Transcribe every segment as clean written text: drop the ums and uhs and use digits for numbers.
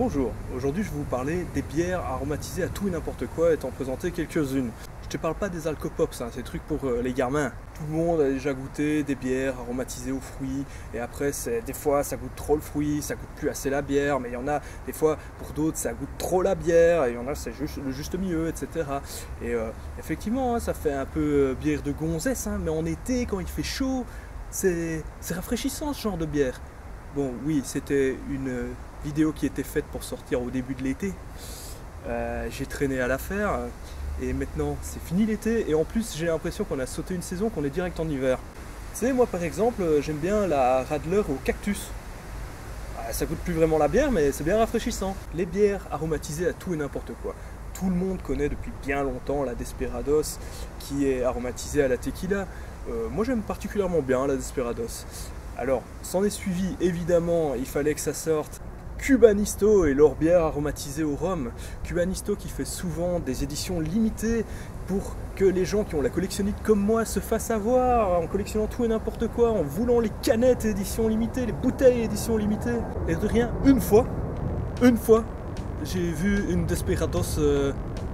Bonjour, aujourd'hui je vais vous parler des bières aromatisées à tout et n'importe quoi et t'en présenter quelques-unes. Je te parle pas des alcopops, hein, c'est des trucs pour les gamins. Tout le monde a déjà goûté des bières aromatisées aux fruits et après des fois ça goûte trop le fruit, ça goûte plus assez la bière, mais il y en a des fois pour d'autres ça goûte trop la bière et il y en a c'est juste le juste milieu, etc. Et effectivement hein, ça fait un peu bière de gonzesse, hein, mais en été quand il fait chaud, c'est rafraîchissant ce genre de bière. Bon oui, c'était une vidéo qui était faite pour sortir au début de l'été. J'ai traîné à l'affaire et maintenant c'est fini l'été et en plus j'ai l'impression qu'on a sauté une saison, qu'on est direct en hiver. Tu sais, moi par exemple j'aime bien la Radler au cactus. Ça goûte plus vraiment la bière mais c'est bien rafraîchissant. Les bières aromatisées à tout et n'importe quoi. Tout le monde connaît depuis bien longtemps la Desperados qui est aromatisée à la tequila. Moi j'aime particulièrement bien la Desperados. Alors, s'en est suivi, évidemment, il fallait que ça sorte Cubanisto et leur bière aromatisée au rhum. Cubanisto qui fait souvent des éditions limitées pour que les gens qui ont la collectionnite comme moi se fassent avoir en collectionnant tout et n'importe quoi, en voulant les canettes édition limitée, les bouteilles édition limitée. Et de rien, une fois, j'ai vu une Desperados,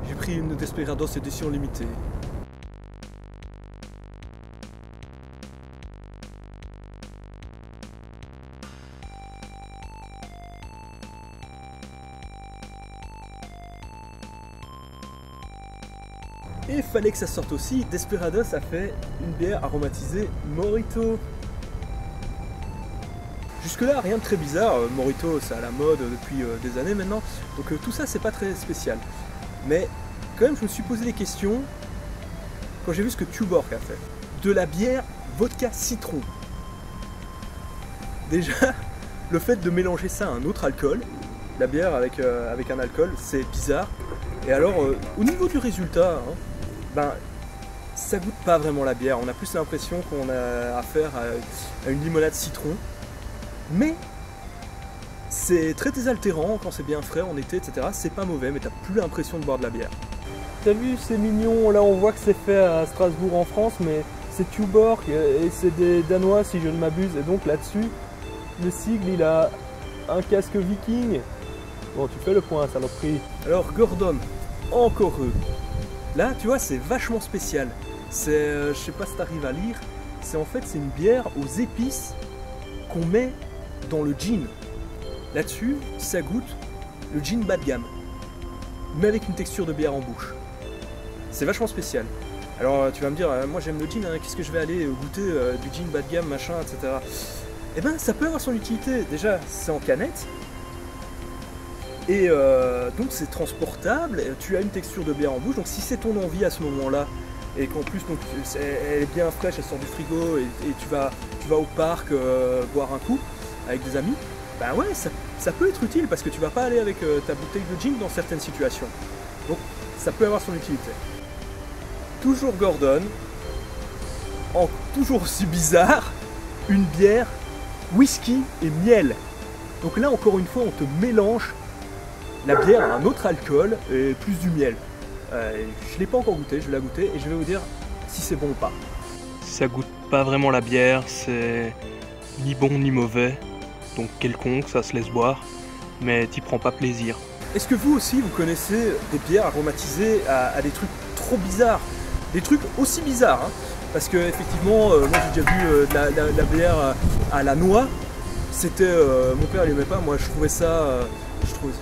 j'ai pris une Desperados édition limitée. Et il fallait que ça sorte aussi, Desperados a fait une bière aromatisée Morito. Jusque là rien de très bizarre, Morito c'est à la mode depuis des années maintenant, donc tout ça c'est pas très spécial. Mais quand même je me suis posé des questions quand j'ai vu ce que Tuborg a fait. De la bière vodka citron. Déjà, le fait de mélanger ça à un autre alcool, la bière avec un alcool, c'est bizarre. Et alors, au niveau du résultat, hein, ben, ça goûte pas vraiment la bière. On a plus l'impression qu'on a affaire à une limonade citron. Mais c'est très désaltérant quand c'est bien frais en été, etc. C'est pas mauvais, mais t'as plus l'impression de boire de la bière. T'as vu, c'est mignon. Là, on voit que c'est fait à Strasbourg en France, mais c'est Tuborg et c'est des Danois, si je ne m'abuse. Et donc là-dessus, le sigle, il a un casque viking. Bon, tu fais le point, saloperie. Alors, Gordon, encore eux. Là, tu vois, c'est vachement spécial. C'est, je sais pas si t'arrives à lire, c'est une bière aux épices qu'on met dans le gin. Là-dessus, ça goûte le gin bas de gamme, mais avec une texture de bière en bouche. C'est vachement spécial. Alors, tu vas me dire, moi j'aime le gin, hein, qu'est-ce que je vais aller goûter du gin bas de gamme, machin, etc. Eh ben, ça peut avoir son utilité. Déjà, c'est en canette. Et donc c'est transportable, tu as une texture de bière en bouche, donc si c'est ton envie à ce moment-là, et qu'en plus donc, elle est bien fraîche, elle sort du frigo, et tu vas au parc boire un coup avec des amis, ben ouais, ça peut être utile, parce que tu vas pas aller avec ta bouteille de gin dans certaines situations. Donc ça peut avoir son utilité. Toujours Gordon, toujours aussi bizarre, une bière, whisky et miel. Donc là encore une fois on te mélange la bière a un autre alcool et plus du miel. Je ne l'ai pas encore goûté, je vais la goûter et je vais vous dire si c'est bon ou pas. Ça goûte pas vraiment la bière, c'est ni bon ni mauvais, donc quelconque, ça se laisse boire, mais t'y prends pas plaisir. Est-ce que vous aussi vous connaissez des bières aromatisées à des trucs trop bizarres? Des trucs aussi bizarres, hein? Parce que effectivement, moi j'ai déjà vu de la bière à la noix. C'était, mon père il aimait pas, moi je trouvais ça...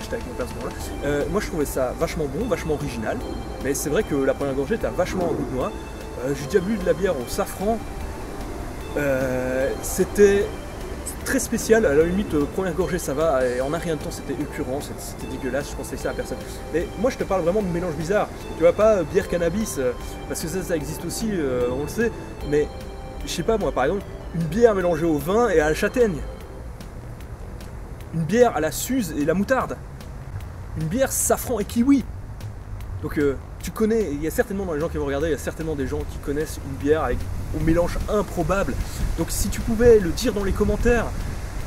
j'étais avec mon père à ce moment-là. Moi je trouvais ça vachement bon, vachement original. Mais c'est vrai que la première gorgée t'as vachement un goût de noix. J'ai déjà bu de la bière au safran. C'était très spécial. À la limite, première gorgée ça va. Et en un rien de temps c'était écœurant, c'était dégueulasse. Je conseille ça à personne. Mais moi je te parle vraiment de mélange bizarre. Tu vois pas bière cannabis, parce que ça existe aussi, on le sait. Mais je sais pas moi, par exemple, une bière mélangée au vin et à la châtaigne. Une bière à la suze et la moutarde. Une bière safran et kiwi. Donc tu connais, il y a certainement dans les gens qui vont regarder, il y a certainement des gens qui connaissent une bière avec au mélange improbable. Donc si tu pouvais le dire dans les commentaires,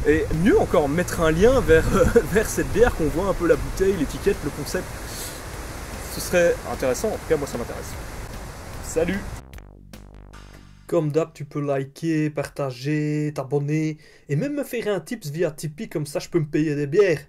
et mieux encore, mettre un lien vers, vers cette bière, qu'on voit un peu la bouteille, l'étiquette, le concept, ce serait intéressant. En tout cas moi ça m'intéresse. Salut! Comme d'hab, tu peux liker, partager, t'abonner et même me faire un tips via Tipeee, comme ça je peux me payer des bières.